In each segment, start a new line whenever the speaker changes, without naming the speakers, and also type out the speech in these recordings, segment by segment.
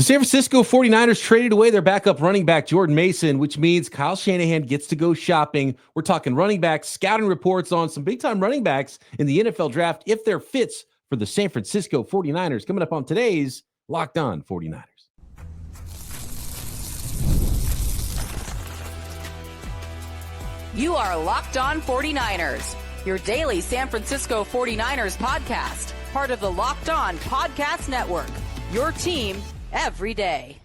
The San Francisco 49ers traded away their backup running back, Jordan Mason, which means Kyle Shanahan gets to go shopping. We're talking running backs, scouting reports on some big-time running backs in the NFL draft, if they're fits for the San Francisco 49ers, coming up on today's Locked On 49ers.
You are Locked On 49ers, your daily San Francisco 49ers podcast, part of the Locked On Podcast Network, your team every day.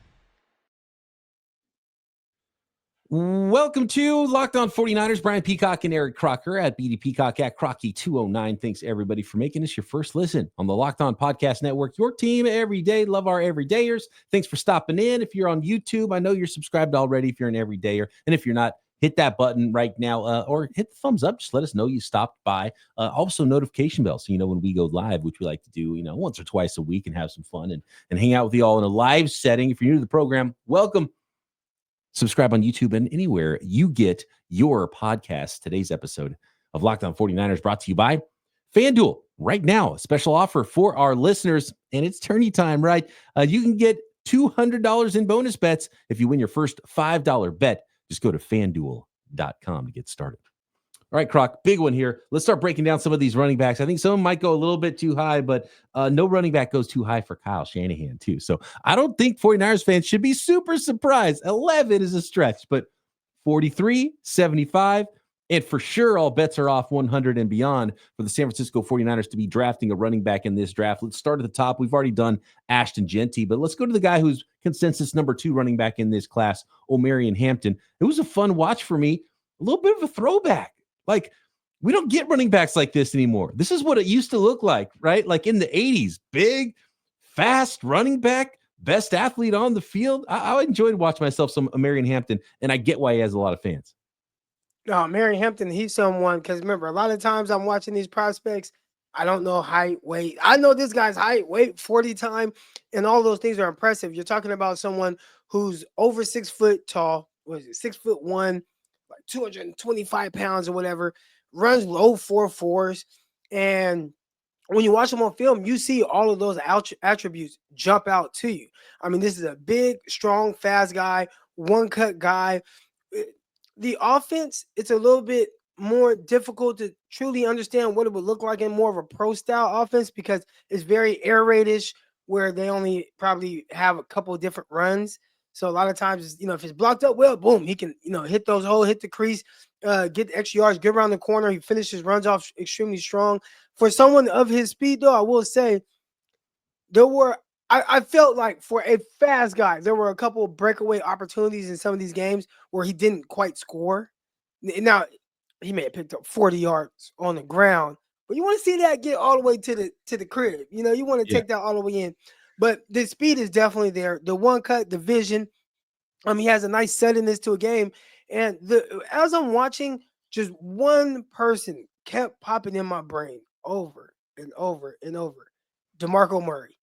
Welcome to Locked On 49ers. Brian Peacock and Eric Crocker at BD Peacock at Crocky209. Thanks, everybody, for making this your first listen on the Locked On Podcast Network, your team every day. Love our everydayers. Thanks for stopping in. If you're on YouTube, I know you're subscribed already if you're an everydayer. And if you're not, hit that button right now or hit the thumbs up. Just let us know you stopped by. Also, notification bell so you know when we go live, which we like to do, once or twice a week and have some fun and hang out with you all in a live setting. If you're new to the program, welcome. Subscribe on YouTube and anywhere you get your podcasts. Today's episode of Locked On 49ers brought to you by FanDuel. Right now, a special offer for our listeners, and it's tourney time, right? You can get $200 in bonus bets if you win your first $5 bet. Just go to FanDuel.com to get started. All right, Croc, big one here. Let's start breaking down some of these running backs. I think some might go a little bit too high, but no running back goes too high for Kyle Shanahan, too. So I don't think 49ers fans should be super surprised. 11 is a stretch, but 43, 75, and for sure all bets are off 100 and beyond for the San Francisco 49ers to be drafting a running back in this draft. Let's start at the top. We've already done Ashton Genty, but let's go to the guy who's consensus number 2 running back in this class, Omarion Hampton. It was a fun watch for me. A little bit of a throwback. Like, we don't get running backs like this anymore. This is what it used to look like, right? Like in the 80s, big, fast running back, best athlete on the field. I enjoyed watching myself some Omarion Hampton, and I get why he has a lot of fans.
No, Omarion Hampton, he's someone, because remember, a lot of times I'm watching these prospects, I don't know height, weight. I know this guy's height, weight, 40 time, and all those things are impressive. You're talking about someone who's over 6 foot tall, 6'1", like 225 pounds or whatever, runs low 4.4s. And when you watch him on film, you see all of those attributes jump out to you. I mean, this is a big, strong, fast guy, one-cut guy. The offense, it's a little bit more difficult to truly understand what it would look like in more of a pro-style offense because it's very air raid-ish where they only probably have a couple of different runs. So a lot of times, if it's blocked up well, boom, he can, hit those holes, hit the crease, get the extra yards, get around the corner. He finishes runs off extremely strong. For someone of his speed, though, I will say I felt like for a fast guy, there were a couple of breakaway opportunities in some of these games where he didn't quite score. Now, he may have picked up 40 yards on the ground, but you want to see that get all the way to the crib. You want to take that all the way in. But the speed is definitely there. The one cut, the vision. He has a nice settingness to a game. And as I'm watching, just one person kept popping in my brain over and over and over. DeMarco Murray.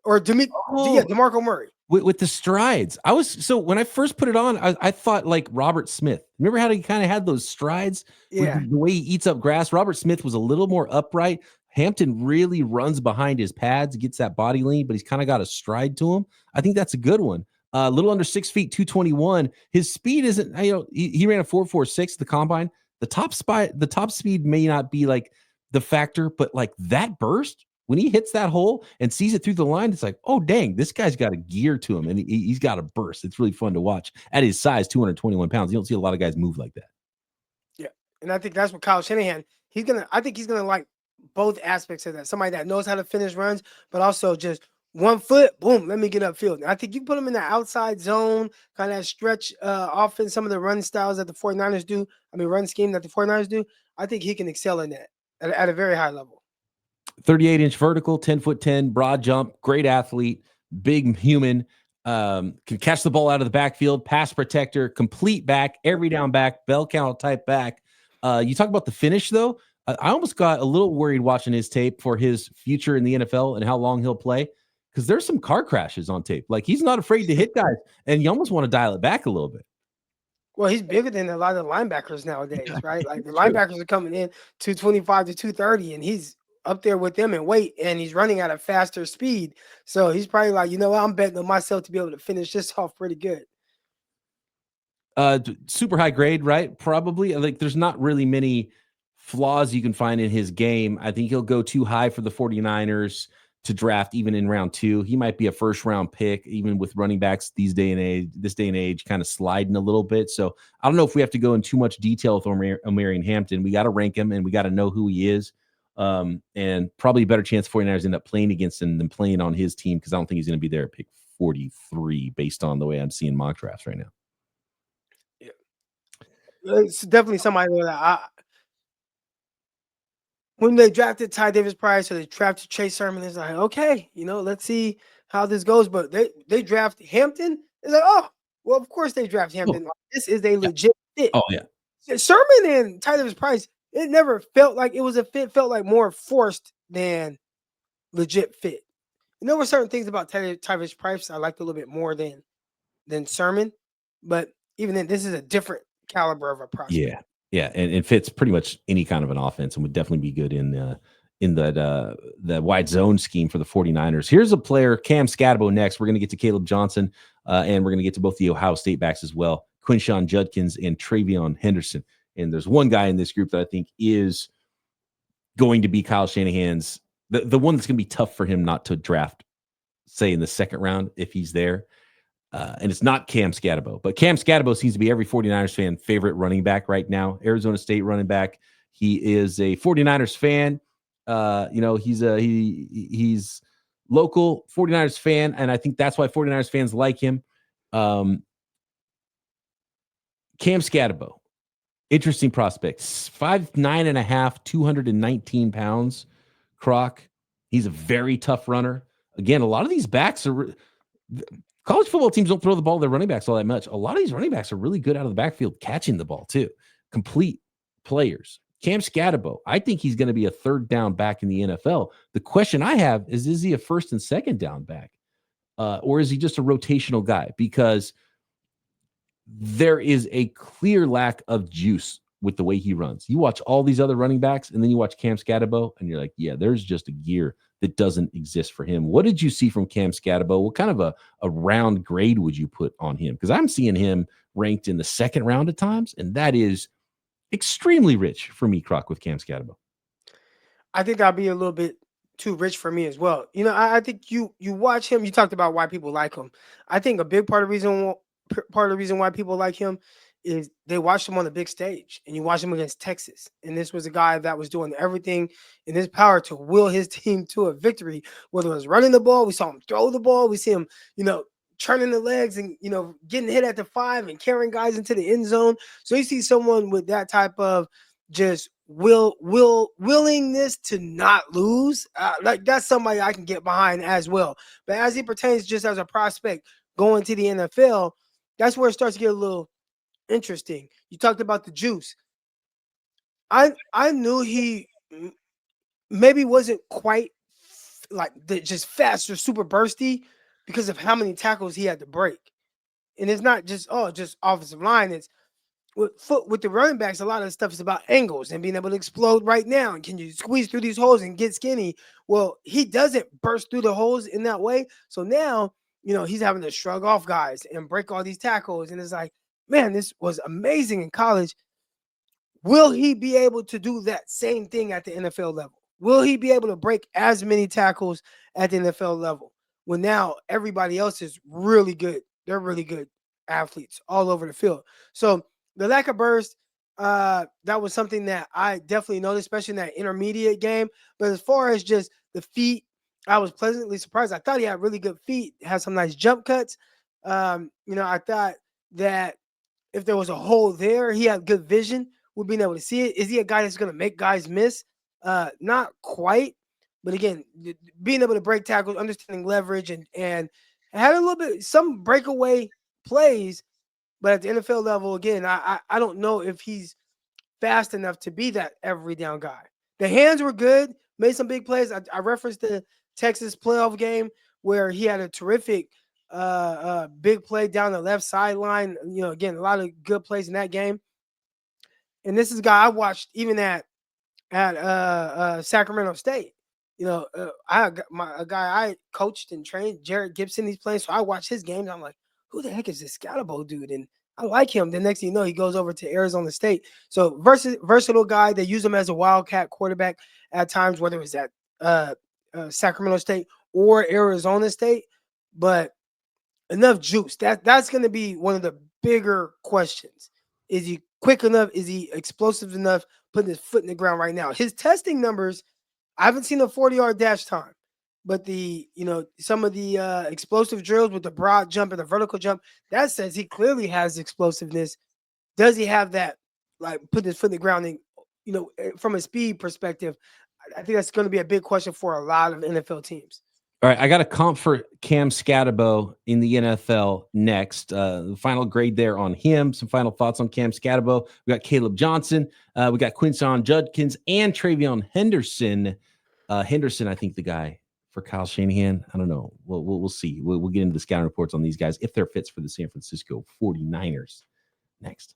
DeMarco Murray.
With the strides. When I first put it on, I thought like Robert Smith. Remember how he kind of had those strides?
Yeah.
With the way he eats up grass. Robert Smith was a little more upright. Hampton really runs behind his pads, gets that body lean, but he's kind of got a stride to him. I think that's a good one. A little under 6 feet, 221. His speed isn't, he ran a 4.46 the combine. The top speed may not be like the factor, but like that burst, when he hits that hole and sees it through the line, it's like, oh, dang, this guy's got a gear to him, and he's got a burst. It's really fun to watch. At his size, 221 pounds, you don't see a lot of guys move like that.
Yeah, and I think that's what Kyle Shanahan, I think he's going to like both aspects of that. Somebody that knows how to finish runs, but also just 1 foot, boom, let me get upfield. And I think you put him in the outside zone, kind of stretch offense, some of the run styles that the 49ers do, run scheme that the 49ers do, I think he can excel in that at a very high level.
38-inch vertical, 10'10", broad jump, great athlete, big human, can catch the ball out of the backfield, pass protector, complete back, every down back, bell count type back. You talk about the finish, though. I almost got a little worried watching his tape for his future in the NFL and how long he'll play because there's some car crashes on tape. Like, he's not afraid to hit guys, and you almost want to dial it back a little bit.
Well, he's bigger than a lot of the linebackers nowadays, right? Like the linebackers are coming in 225 to 230, and he's up there with them in weight, and he's running at a faster speed. So he's probably like, you know what, I'm betting on myself to be able to finish this off pretty good.
Super high grade, right? Probably. Like, there's not really many flaws you can find in his game. I think he'll go too high for the 49ers to draft even in round 2. He might be a first round pick, even with running backs this day and age, kind of sliding a little bit. So I don't know if we have to go in too much detail with Omarion Hampton. We got to rank him and we got to know who he is. And probably a better chance 49ers end up playing against him than playing on his team, because I don't think he's going to be there at pick 43 based on the way I'm seeing mock drafts right now.
It's definitely somebody that when they drafted Ty Davis-Price or they drafted Chase Sermon, it's like, okay, let's see how this goes. But they draft Hampton. It's like, oh, well, of course they draft Hampton.
Oh.
This is a legit fit.
Oh, yeah.
Sermon and Ty Davis-Price, it never felt like it was a fit. Felt like more forced than legit fit. There were certain things about Ty Davis-Price I liked a little bit more than Sermon. But even then, this is a different caliber of a prospect.
Yeah, and fits pretty much any kind of an offense and would definitely be good in that wide zone scheme for the 49ers. Here's a player, Cam Skattebo, next. We're going to get to Kaleb Johnson, and we're going to get to both the Ohio State backs as well, Quinshon Judkins and Trayon Henderson. And there's one guy in this group that I think is going to be Kyle Shanahan's, the one that's going to be tough for him not to draft, say, in the second round if he's there. And it's not Cam Skattebo, but Cam Skattebo seems to be every 49ers fan favorite running back right now. Arizona State running back. He is a 49ers fan. He's local 49ers fan, and I think that's why 49ers fans like him. Cam Skattebo, interesting prospect. 5'9.5", 219 pounds. Croc. He's a very tough runner. Again, a lot of these backs are. College football teams don't throw the ball to their running backs all that much. A lot of these running backs are really good out of the backfield catching the ball too. Complete players. Cam Skattebo, I think he's going to be a third down back in the NFL. The question I have is he a first and second down back? Or is he just a rotational guy? Because there is a clear lack of juice with the way he runs. You watch all these other running backs, and then you watch Cam Skattebo, and you're like, yeah, there's just a gear that doesn't exist for him. What did you see from Cam Skattebo? What kind of a round grade would you put on him? Because I'm seeing him ranked in the second round at times, and that is extremely rich for me, Croc, with Cam Skattebo.
I think that'll be a little bit too rich for me as well. I think you watch him. You talked about why people like him. I think a big part of the reason why people like him is they watched him on the big stage, and you watch him against Texas. And this was a guy that was doing everything in his power to will his team to a victory, whether it was running the ball. We saw him throw the ball. We see him, turning the legs and, getting hit at the 5 and carrying guys into the end zone. So you see someone with that type of just willingness to not lose. Like, that's somebody I can get behind as well. But as he pertains just as a prospect going to the NFL, that's where it starts to get a little interesting. You talked about the juice. I knew he maybe wasn't quite like just fast or super bursty because of how many tackles he had to break. And it's not just offensive line. It's with the running backs, a lot of the stuff is about angles and being able to explode right now. And can you squeeze through these holes and get skinny? Well, he doesn't burst through the holes in that way. So now, he's having to shrug off guys and break all these tackles. And it's like, man, this was amazing in college. Will he be able to do that same thing at the NFL level? Will he be able to break as many tackles at the NFL level when now everybody else is really good? They're really good athletes all over the field. So the lack of burst, that was something that I definitely noticed, especially in that intermediate game. But as far as just the feet, I was pleasantly surprised. I thought he had really good feet, had some nice jump cuts. I thought that if there was a hole there, he had good vision. We've been able to see it. Is he a guy that's going to make guys miss? Not quite. But again, being able to break tackles, understanding leverage, and had a little bit, some breakaway plays. But at the NFL level, again, I don't know if he's fast enough to be that every down guy. The hands were good, made some big plays. I referenced the Texas playoff game where he had a terrific big play down the left sideline. Again, a lot of good plays in that game. And this is a guy I watched even at at Sacramento State. You know, I got a guy I coached and trained, Jared Gibson. He's playing, so I watch his games. I'm like, who the heck is this Skattebo dude? And I like him. The next thing you know, he goes over to Arizona State. So versatile guy. They use him as a wildcat quarterback at times, whether it's at Sacramento State or Arizona State. But enough juice. That's going to be one of the bigger questions. Is he quick enough? Is he explosive enough? Putting his foot in the ground right now. His testing numbers, I haven't seen a 40-yard dash time, but some of the explosive drills with the broad jump and the vertical jump, that says he clearly has explosiveness. Does he have that, like putting his foot in the ground? And, from a speed perspective, I think that's going to be a big question for a lot of NFL teams.
All right, I got a comp for Cam Skattebo in the NFL next. The final grade there on him. Some final thoughts on Cam Skattebo. We got Kaleb Johnson. We got Quinshon Judkins and Trayon Henderson. Henderson, I think the guy for Kyle Shanahan. I don't know. We'll see. We'll get into the scouting reports on these guys if they're fits for the San Francisco 49ers next.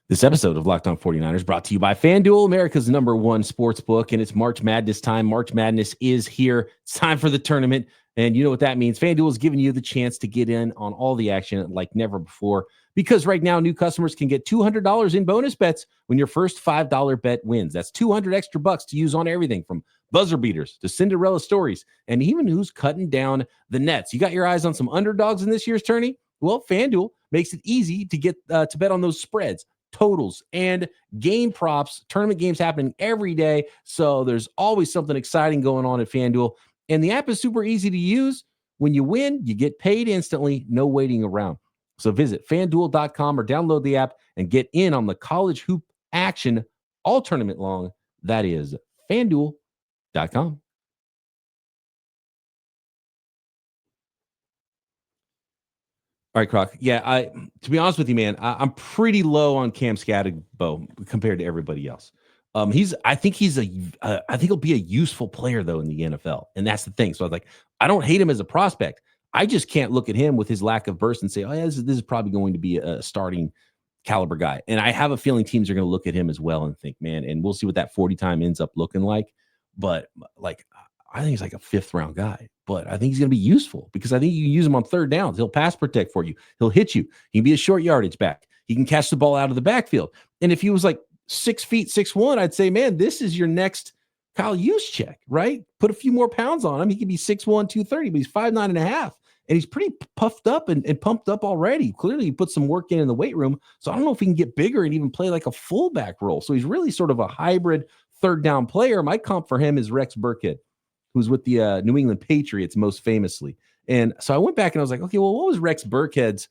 This episode of Locked On 49ers brought to you by FanDuel, America's #1 sports book, and it's March Madness time. March Madness is here. It's time for the tournament, and you know what that means. FanDuel is giving you the chance to get in on all the action like never before, because right now new customers can get $200 in bonus bets when your first $5 bet wins. That's $200 extra bucks to use on everything from buzzer beaters to Cinderella stories, and even who's cutting down the nets. You got your eyes on some underdogs in this year's tourney? Well, FanDuel makes it easy to get to bet on those spreads, totals, and game props. Tournament games happening every day, so there's always something exciting going on at FanDuel. And the app is super easy to use. When you win, you get paid instantly, no waiting around. So visit FanDuel.com or download the app and get in on the college hoop action all tournament long. That is FanDuel.com. All right, Croc. Yeah, to be honest with you, man, I'm pretty low on Cam Skattebo compared to everybody else. I think he'll be a useful player though in the NFL, and that's the thing. So I was like, I don't hate him as a prospect. I just can't look at him with his lack of burst and say, oh yeah, this is probably going to be a starting caliber guy. And I have a feeling teams are going to look at him as well and think, man, and we'll see what that 40 time ends up looking like. But like, I think he's like a 5th round guy, but I think he's going to be useful because I think you can use him on third downs. He'll pass protect for you. He'll hit you. He can be a short yardage back. He can catch the ball out of the backfield. And if he was like 6 feet, 6'1", I'd say, man, this is your next Kyle Juszczyk, right? Put a few more pounds on him. He could be 6'1", 230, but he's 5'9.5". And he's pretty puffed up and pumped up already. Clearly, he put some work in the weight room. So I don't know if he can get bigger and even play like a fullback role. So he's really sort of a hybrid third down player. My comp for him is Rex Burkhead, who's with the New England Patriots most famously. And so I went back and I was like, okay, well, what was Rex Burkhead's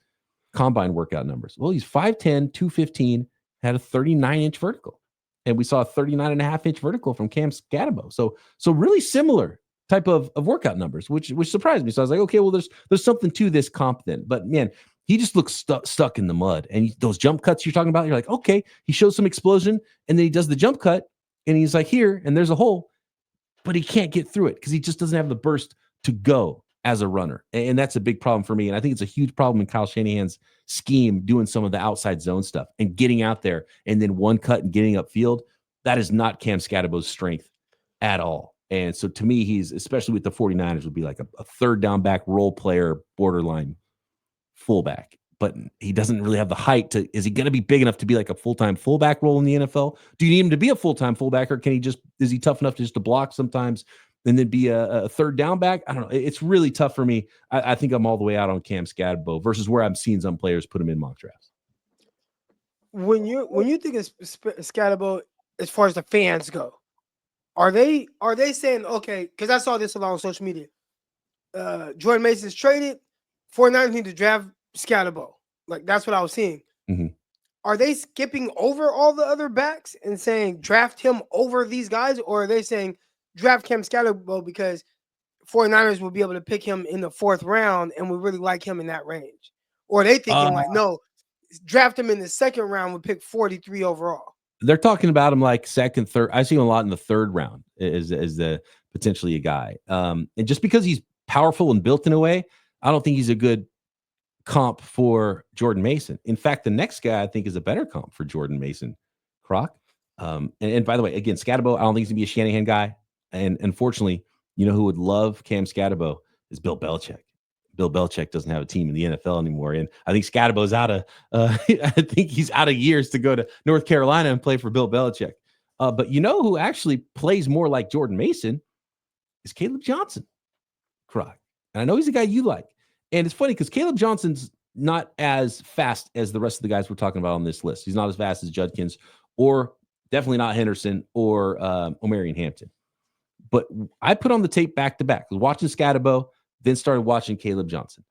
combine workout numbers? Well, he's 5'10", 215, had a 39-inch vertical. And we saw a 39.5-inch vertical from Cam Skattebo. So really similar type of workout numbers, which surprised me. So I was like, okay, well, there's something to this comp then. But man, he just looks stuck in the mud. And those jump cuts you're talking about, you're like, okay, he shows some explosion, and then he does the jump cut, and he's like, here, and there's a hole, but he can't get through it because he just doesn't have the burst to go as a runner. And that's a big problem for me. And I think it's a huge problem in Kyle Shanahan's scheme, doing some of the outside zone stuff and getting out there and then one cut and getting upfield. That is not Cam Skattebo's strength at all. And so to me, he's, especially with the 49ers, would be like a third down back role player, borderline fullback. But he doesn't really have the height to, is he going to be big enough to be like a full-time fullback role in the NFL? Do you need him to be a full-time fullback, or is he tough enough just to block sometimes and then be a third down back? I don't know. It's really tough for me. I think I'm all the way out on Cam Skattebo versus where I'm seeing some players put him in mock drafts.
When you think of Skattebo, as far as the fans go, are they saying, okay, because I saw this a lot on social media, Jordan Mason's traded, 49ers need to draft Skattebo. Like, that's what I was seeing.
Mm-hmm.
Are they skipping over all the other backs and saying draft him over these guys? Or are they saying draft Cam Skattebo because 49ers will be able to pick him in the 4th round and we really like him in that range? Or are they thinking like, no, draft him in the 2nd round, we pick 43 overall?
They're talking about him like 2nd, 3rd. I see him a lot in the 3rd round as the potentially a guy. And just because he's powerful and built in a way, I don't think he's a good comp for Jordan Mason. In fact, the next guy I think is a better comp for Jordan Mason Croc. And by the way, again, Skattebo, I don't think he's gonna be a Shanahan guy. And unfortunately, you know who would love Cam Skattebo is Bill Belichick. Bill Belichick doesn't have a team in the NFL anymore, and I think Skattebo's out of. I think he's out of years to go to North Carolina and play for Bill Belichick. But you know who actually plays more like Jordan Mason is Kaleb Johnson. Croc, and I know he's a guy you like, and it's funny because Kaleb Johnson's not as fast as the rest of the guys we're talking about on this list. He's not as fast as Judkins, or definitely not Henderson or Omarion Hampton. But I put on the tape back to back. I was watching Skattebo, then started watching Kaleb Johnson.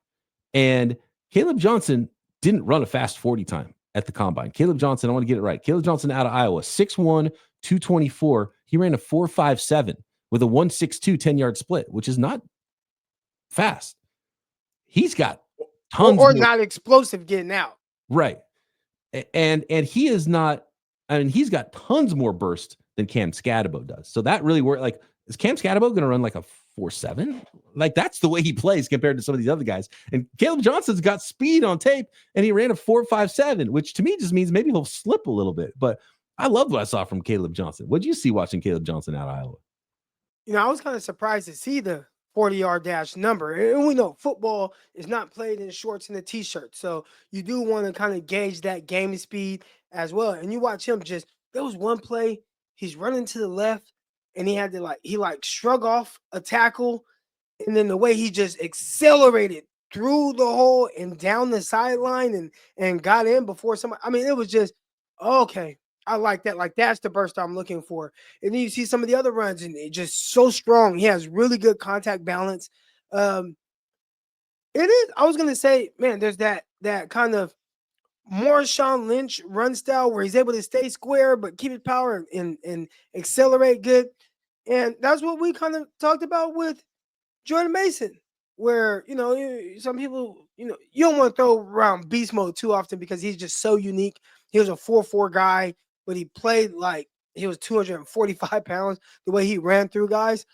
And Kaleb Johnson didn't run a fast 40 time at the combine. Kaleb Johnson, I want to get it right. Kaleb Johnson out of Iowa, 6'1", 224. He ran a 4.57 with a 1.62 10-yard split, which is not fast. He's got tons
or
more,
not explosive getting out.
Right. And he is not, I mean, he's got tons more burst than Cam Skattebo does. So that really worked. Like, is Cam Skattebo going to run like a 4.7? Like, that's the way he plays compared to some of these other guys. And Kaleb Johnson's got speed on tape, and he ran a 4.57, which to me just means maybe he'll slip a little bit. But I loved what I saw from Kaleb Johnson. What did you see watching Kaleb Johnson out of Iowa?
You know, I was kind of surprised to see the 40-yard dash number. And we know football is not played in shorts and a T-shirt. So you do want to kind of gauge that game speed as well. And you watch him just, there was one play, he's running to the left, and he had to he shrug off a tackle. And then the way he just accelerated through the hole and down the sideline and got in before somebody, I mean, it was just, okay, I like that. Like, that's the burst I'm looking for. And then you see some of the other runs, and it's just so strong. He has really good contact balance. It is, I was going to say, man, there's that kind of Marshawn Lynch run style where he's able to stay square but keep his power and accelerate good. And that's what we kind of talked about with Jordan Mason, where, you know, some people, you know, you don't want to throw around beast mode too often because he's just so unique. He was a 4.4 guy, but he played like he was 245 pounds, the way he ran through guys.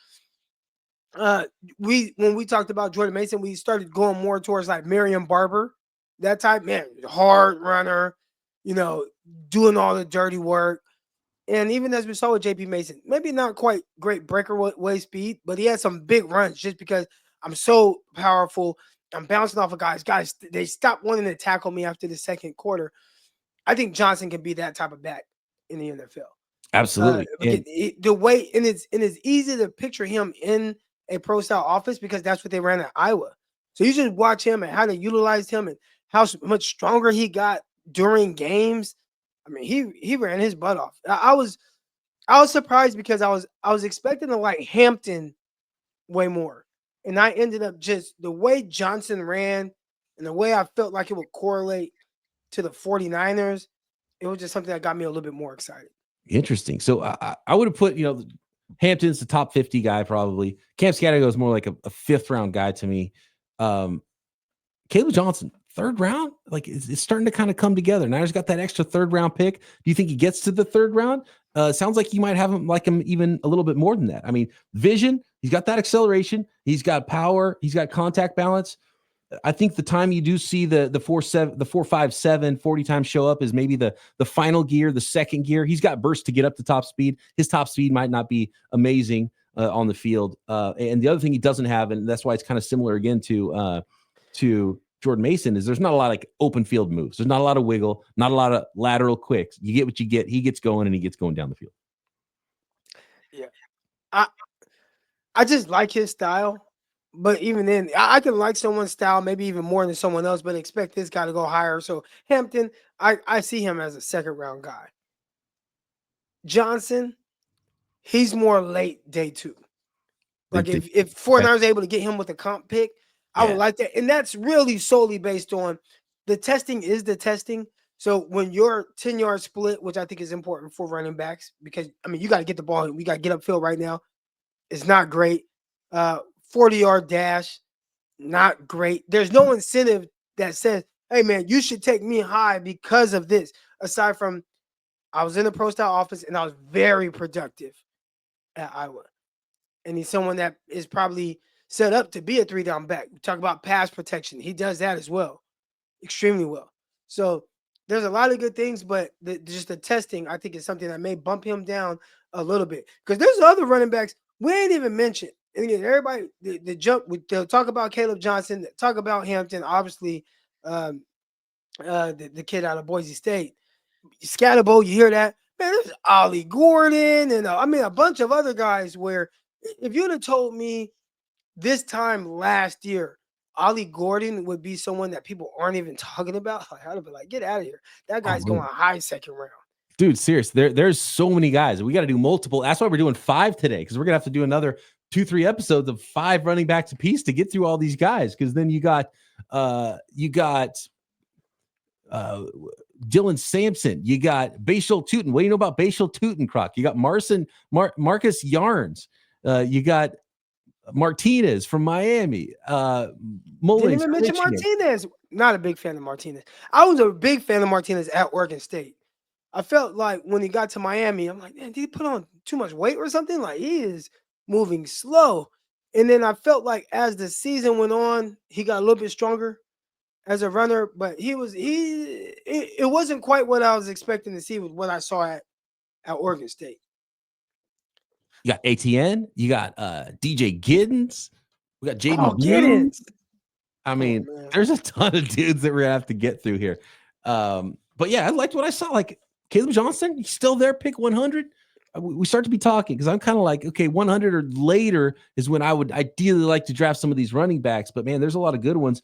When we talked about Jordan Mason, we started going more towards like Marion Barber, that type, man, hard runner, you know, doing all the dirty work. And even as we saw with JP Mason, maybe not quite great breakaway speed, but he had some big runs just because I'm so powerful. I'm bouncing off of guys. Guys, they stopped wanting to tackle me after the second quarter. I think Johnson can be that type of back in the NFL.
Absolutely.
The way, and it's easy to picture him in a pro style offense because that's what they ran at Iowa. So you just watch him and how they utilized him and how much stronger he got during games. I mean, he ran his butt off. I was surprised because I was expecting to like Hampton way more. And I ended up just the way Johnson ran and the way I felt like it would correlate to the 49ers, it was just something that got me a little bit more excited.
Interesting. So I would have put, you know, Hampton's the top 50 guy probably. Cam Skattebo is more like a fifth round guy to me. Kaleb Johnson, third round, like it's starting to kind of come together. Niners got that extra third round pick. Do you think he gets to the third round? Sounds like you might have him like him even a little bit more than that. I mean, vision, he's got that acceleration, he's got power, he's got contact balance. I think the time you do see the 4.57 40 times show up is maybe the final gear, the second gear. He's got burst to get up to top speed. His top speed might not be amazing on the field. And the other thing he doesn't have, and that's why it's kind of similar again to Jordan Mason, is there's not a lot of like open field moves. There's not a lot of wiggle, not a lot of lateral quicks. You get what you get. He gets going and he gets going down the field.
Yeah. I just like his style. But even then, I can like someone's style maybe even more than someone else, but expect this guy to go higher. So Hampton, I see him as a second round guy. Johnson, he's more late day two. Like if 49ers is able to get him with a comp pick, I would like that. And that's really solely based on the testing is the testing. So when your 10-yard split, which I think is important for running backs, because, I mean, you got to get the ball. We got to get upfield right now. It's not great. 40-yard dash, not great. There's no incentive that says, hey, man, you should take me high because of this. Aside from I was in the pro style office and I was very productive at Iowa. And he's someone that is probably set up to be a 3-down back. We talk about pass protection. He does that as well, extremely well. So there's a lot of good things, but just the testing, I think, is something that may bump him down a little bit. Because there's other running backs we ain't even mentioned. And again, everybody, the jump, they'll talk about Kaleb Johnson, talk about Hampton, obviously, the kid out of Boise State. Skattebo, you hear that? Man, there's Ollie Gordon and a bunch of other guys where if you'd have told me this time last year, Ollie Gordon would be someone that people aren't even talking about, I'd have been like, get out of here. That guy's going high second round.
Dude, serious. There's so many guys. We got to do multiple. That's why we're doing 5 today, because we're going to have to do another 2-3 episodes of 5 running backs a piece to get through all these guys. Because then you got Dylan Sampson, you got Bashal Tootin. What do you know about Bashal Tootin, Croc? You got Marcus Yarns, you got Martinez from Miami.
Didn't even mention Martinez. Not a big fan of Martinez. I was a big fan of Martinez at Oregon State. I felt like when he got to Miami, I'm like, man, did he put on too much weight or something? Like, he is moving slow. And then I felt like as the season went on, he got a little bit stronger as a runner, but it wasn't quite what I was expecting to see with what I saw at Oregon State.
You got ATN, you got DJ Giddens, we got Jaden
Giddens.
I mean, there's a ton of dudes that we're gonna have to get through here. But yeah, I liked what I saw. Like Kaleb Johnson, he's still there, pick 100. We start to be talking because I'm kind of like, okay, 100 or later is when I would ideally like to draft some of these running backs. But man, there's a lot of good ones.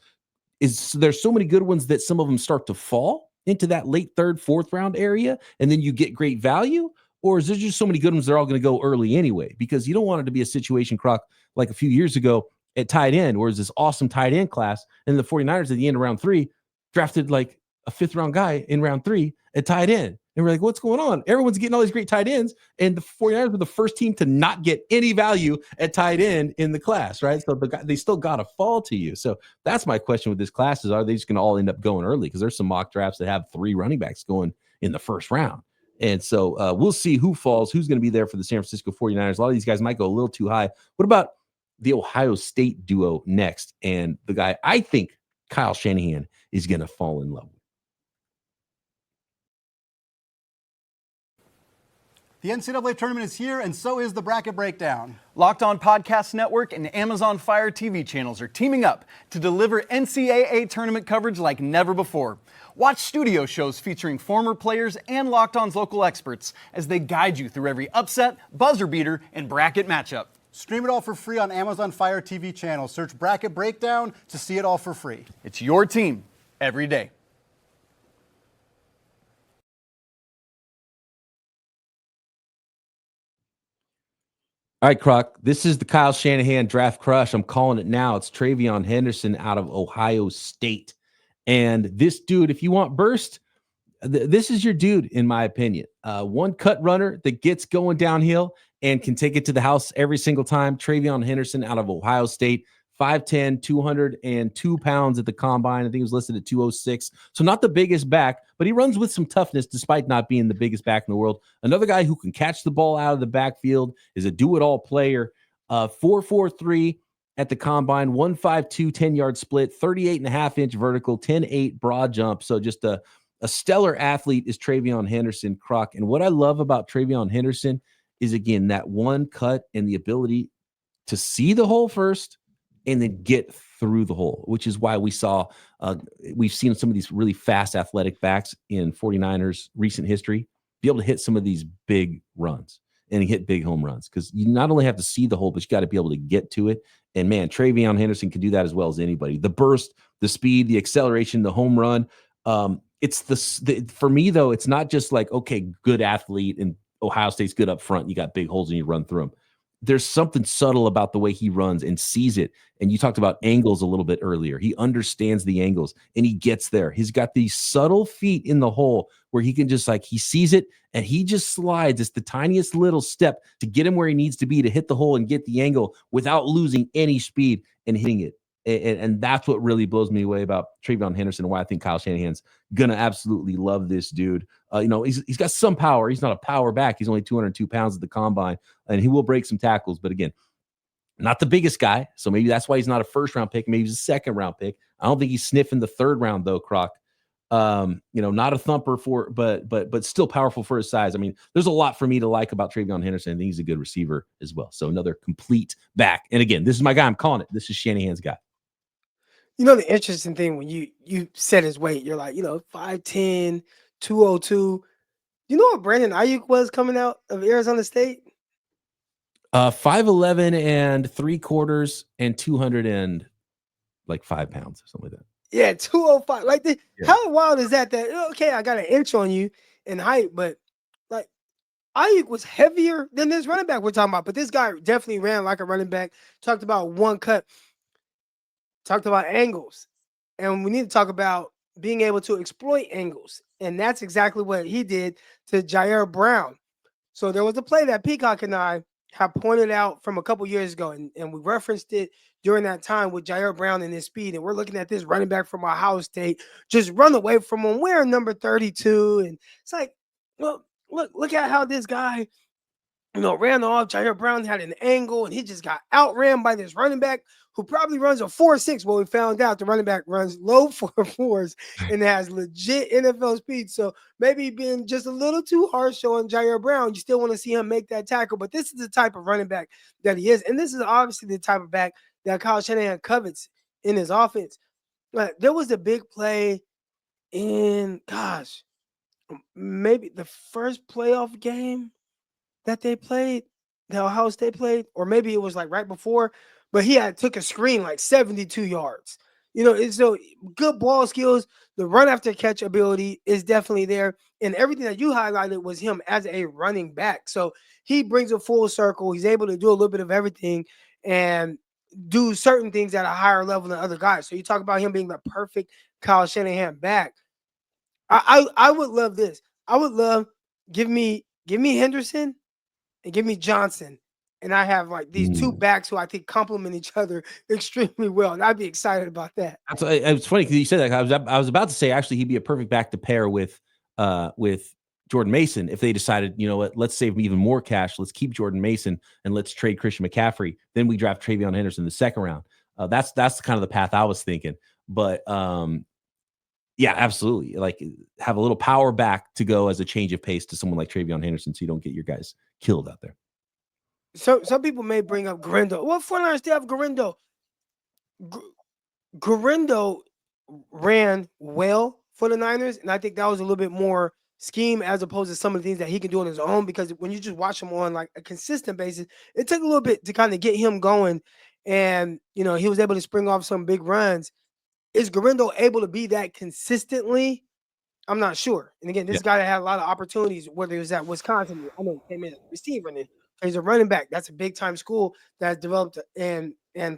There's so many good ones that some of them start to fall into that late 3rd, 4th round area, and then you get great value? Or is there just so many good ones they're all going to go early anyway? Because you don't want it to be a situation, Croc, like a few years ago at tight end, where it's this awesome tight end class, and the 49ers at the end of round 3 drafted like a 5th round guy in round 3 at tight end. And we're like, what's going on? Everyone's getting all these great tight ends, and the 49ers were the first team to not get any value at tight end in the class, right? So they still got to fall to you. So that's my question with this class is, are they just going to all end up going early? Because there's some mock drafts that have 3 running backs going in the 1st round. And so we'll see who falls, who's going to be there for the San Francisco 49ers. A lot of these guys might go a little too high. What about the Ohio State duo next? And the guy I think Kyle Shanahan is going to fall in love with.
The NCAA tournament is here, and so is the bracket breakdown.
Locked On Podcast Network and Amazon Fire TV channels are teaming up to deliver NCAA tournament coverage like never before. Watch studio shows featuring former players and Locked On's local experts as they guide you through every upset, buzzer beater, and bracket matchup.
Stream it all for free on Amazon Fire TV channel. Search Bracket Breakdown to see it all for free.
It's your team every day.
All right, Croc, this is the Kyle Shanahan draft crush. I'm calling it now. It's Treveyon Henderson out of Ohio State. And this dude, if you want burst, this is your dude, in my opinion. One cut runner that gets going downhill and can take it to the house every single time. Treveyon Henderson out of Ohio State, 5'10", 202 pounds at the combine. I think he was listed at 206. So not the biggest back, but he runs with some toughness despite not being the biggest back in the world. Another guy who can catch the ball out of the backfield, is a do-it-all player. 4.43 at the combine, 1.52 10-yard split, 38.5-inch vertical, 10.8 broad jump. So just a stellar athlete is Treveyon Henderson, Croc. And what I love about Treveyon Henderson is, again, that one cut and the ability to see the hole first and then get through the hole, which is why we've seen some of these really fast athletic backs in 49ers recent history be able to hit some of these big runs and hit big home runs, because you not only have to see the hole, but you got to be able to get to it. And man, Treveyon Henderson can do that as well as anybody. The burst, the speed, the acceleration, the home run. It's for me though, it's not just like, okay, good athlete and Ohio State's good up front. You got big holes and you run through them. There's something subtle about the way he runs and sees it. And you talked about angles a little bit earlier. He understands the angles and he gets there. He's got these subtle feet in the hole where he can just, like, he sees it and he just slides. It's the tiniest little step to get him where he needs to be to hit the hole and get the angle without losing any speed and hitting it. And that's what really blows me away about Treveyon Henderson and why I think Kyle Shanahan's going to absolutely love this dude. He's got some power. He's not a power back. He's only 202 pounds at the combine, and he will break some tackles. But again, not the biggest guy. So maybe that's why he's not a 1st-round pick. Maybe he's a 2nd-round pick. I don't think he's sniffing the 3rd round, though, Croc. Not a thumper but still powerful for his size. I mean, there's a lot for me to like about Treveyon Henderson. I think he's a good receiver as well. So another complete back. And again, this is my guy. I'm calling it. This is Shanahan's guy.
The interesting thing when you set his weight, you're like, 5'10", 202. You know what Brandon Ayuk was coming out of Arizona State?
5'11" and 3/4 and 205 pounds or something like that.
Yeah, 205. How wild is that? Okay, I got an inch on you in height, but like Ayuk was heavier than this running back we're talking about. But this guy definitely ran like a running back. Talked about one cut. Talked about angles. And we need to talk about being able to exploit angles. And that's exactly what he did to Jair Brown. So there was a play that Peacock and I have pointed out from a couple years ago, and we referenced it during that time with Jair Brown and his speed. And we're looking at this running back from Ohio State just run away from him wearing number 32. And it's like, well, look at how this guy, ran off. Jair Brown had an angle, and he just got outran by this running back who probably runs a 4.6. Well, we found out the running back runs low 4.4s and has legit NFL speed. So maybe being just a little too harsh on Jair Brown, you still want to see him make that tackle. But this is the type of running back that he is. And this is obviously the type of back that Kyle Shanahan covets in his offense. There was a big play in, maybe the first playoff game that they played, that Ohio State played, or maybe it was like right before, but he took a screen like 72 yards. It's so good ball skills. The run after catch ability is definitely there. And everything that you highlighted was him as a running back. So he brings a full circle. He's able to do a little bit of everything and do certain things at a higher level than other guys. So you talk about him being the perfect Kyle Shanahan back. I would love this. I would love give me Henderson and give me Johnson. And I have like these two backs who I think complement each other extremely well. And I'd be excited about that.
It's funny because you said that. I was about to say, actually, he'd be a perfect back to pair with Jordan Mason if they decided, let's save even more cash. Let's keep Jordan Mason and let's trade Christian McCaffrey. Then we draft Treveyon Henderson in the second round. That's kind of the path I was thinking. But yeah, absolutely. Like have a little power back to go as a change of pace to someone like Treveyon Henderson so you don't get your guys killed out there.
So some people may bring up Garindo. Well, 49ers still have Garindo. Garindo ran well for the Niners, and I think that was a little bit more scheme as opposed to some of the things that he can do on his own, because when you just watch him on like a consistent basis, it took a little bit to kind of get him going, and he was able to spring off some big runs. Is Garindo able to be that consistently? I'm not sure. And again, this guy that had a lot of opportunities, whether it was at Wisconsin, I know he came in as a receiver, and he's a running back. That's a big time school that's developed and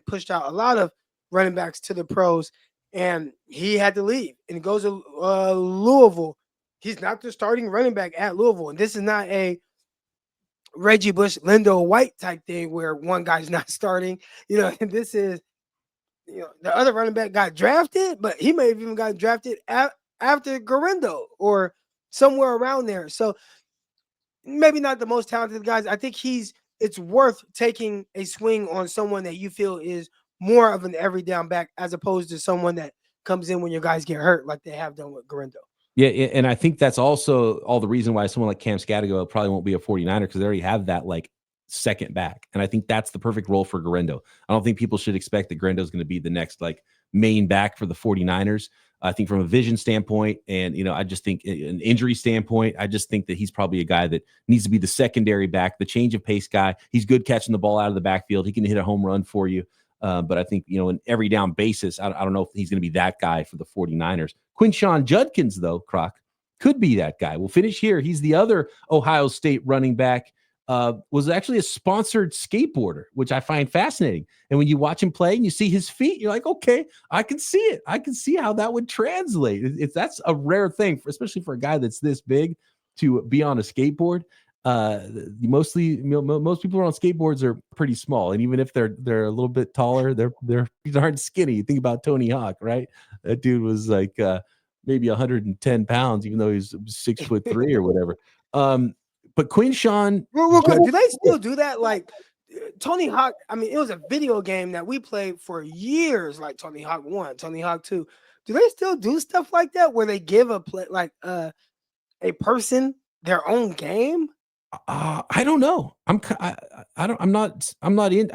pushed out a lot of running backs to the pros. And he had to leave and goes to Louisville. He's not the starting running back at Louisville. And this is not a Reggie Bush, Lindo White type thing where one guy's not starting. And this is, the other running back got drafted, but he may have even got drafted after Garindo or somewhere around there. So maybe not the most talented guys. I think it's worth taking a swing on someone that you feel is more of an every down back as opposed to someone that comes in when your guys get hurt like they have done with Garindo.
Yeah, and I think that's also all the reason why someone like Cam Skattebo probably won't be a 49er, because they already have that like second back. And I think that's the perfect role for Garindo. I don't think people should expect that Garindo is going to be the next like main back for the 49ers. I think from a vision standpoint and, I just think an injury standpoint, I just think that he's probably a guy that needs to be the secondary back, the change of pace guy. He's good catching the ball out of the backfield. He can hit a home run for you. But I think, in every down basis, I don't know if he's going to be that guy for the 49ers. Quinshon Judkins, though, Croc, could be that guy. We'll finish here. He's the other Ohio State running back, was actually a sponsored skateboarder, which I find fascinating. And when you watch him play and you see his feet, you're like, okay, I can see it. I can see how that would translate. That's a rare thing, especially for a guy that's this big to be on a skateboard. Most people on skateboards are pretty small, and even if they're a little bit taller, they're aren't skinny. You think about Tony Hawk, right? That dude was like maybe 110 pounds, even though he's 6'3" or whatever. But Quinshon,
real quick, do they still do that? Like Tony Hawk, I mean, it was a video game that we played for years, like Tony Hawk 1, Tony Hawk 2. do they still do stuff like that where they give a play like a person their own game?
I don't know. I'm not in.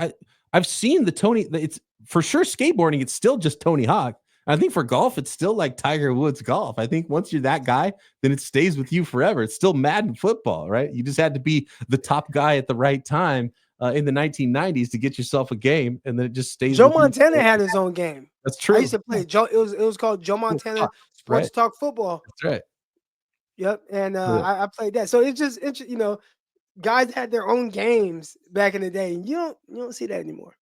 I've seen the Tony. It's for sure skateboarding. It's still just Tony Hawk. I think for golf, it's still like Tiger Woods golf. I think once you're that guy, then it stays with you forever. It's still Madden football, right? You just had to be the top guy at the right time in the 1990s to get yourself a game, and then it just stays.
Joe Montana had his own game.
That's true.
I used to play Joe. It was called Joe Montana Sports Talk Football.
That's right.
Yep, and I played that. So it's just interesting. Guys had their own games back in the day. And you don't see that anymore.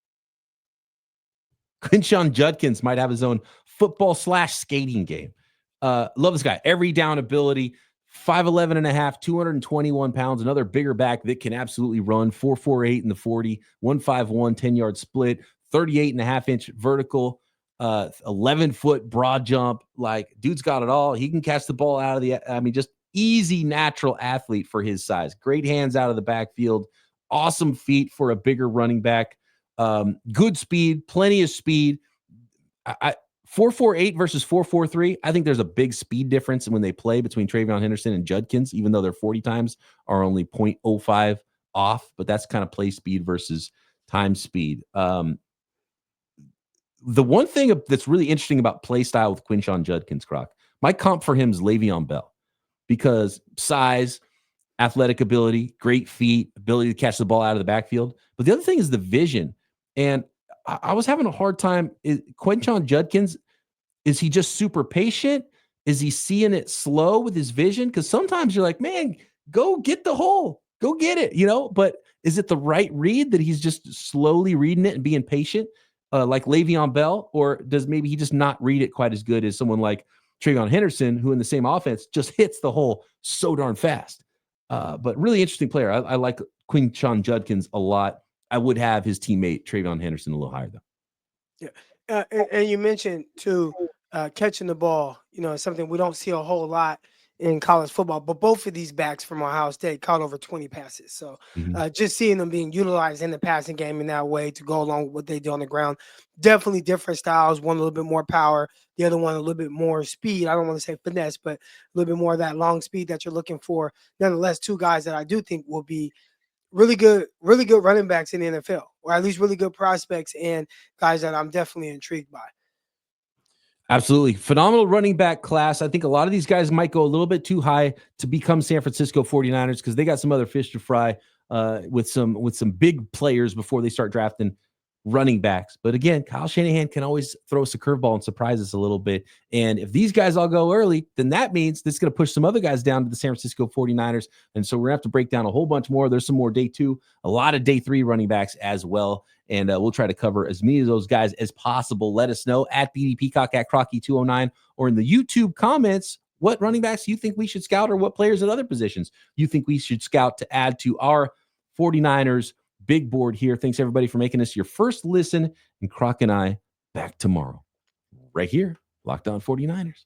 Quinshon Judkins might have his own football/skating game. Love this guy. Every down ability, 5'11 and a half, 221 pounds, another bigger back that can absolutely run, 4.48 in the 40, 151, 10-yard split, 38 and a half inch vertical, 11-foot broad jump. Like, dude's got it all. He can catch the ball out of the, just easy, natural athlete for his size. Great hands out of the backfield. Awesome feet for a bigger running back. Good speed, plenty of speed. 4.48 versus 4.43. I think there's a big speed difference when they play between Trayon Henderson and Judkins, even though their 40 times are only 0.05 off, but that's kind of play speed versus time speed. The one thing that's really interesting about play style with Quinshon Judkins, Croc, my comp for him is Le'Veon Bell, because size, athletic ability, great feet, ability to catch the ball out of the backfield. But the other thing is the vision. And I was having a hard time. Quinshon Judkins, is he just super patient? Is he seeing it slow with his vision? Because sometimes you're like, man, go get the hole. Go get it, But is it the right read that he's just slowly reading it and being patient like Le'Veon Bell? Or does maybe he just not read it quite as good as someone like Trayon Henderson, who in the same offense just hits the hole so darn fast? But really interesting player. I like Quinshon Judkins a lot. I would have his teammate Treveyon Henderson a little higher, though.
Yeah, and you mentioned too catching the ball. It's something we don't see a whole lot in college football. But both of these backs from Ohio State caught over 20 passes. So just seeing them being utilized in the passing game in that way to go along with what they do on the ground, definitely different styles. One a little bit more power, the other one a little bit more speed. I don't want to say finesse, but a little bit more of that long speed that you're looking for. Nonetheless, two guys that I do think will be really good running backs in the NFL, or at least really good prospects and guys that I'm definitely intrigued by.
Absolutely. Phenomenal running back class. I think a lot of these guys might go a little bit too high to become San Francisco 49ers because they got some other fish to fry with some big players before they start drafting running backs. But again, Kyle Shanahan can always throw us a curveball and surprise us a little bit. And if these guys all go early, then that means this is going to push some other guys down to the San Francisco 49ers. And so we're going to have to break down a whole bunch more. There's some more day 2, a lot of day 3 running backs as well. And we'll try to cover as many of those guys as possible. Let us know at BD Peacock, at Crocky209, or in the YouTube comments, what running backs you think we should scout, or what players at other positions you think we should scout to add to our 49ers big board here. Thanks everybody for making this your first listen, and Croc and I back tomorrow right here, Locked On 49ers.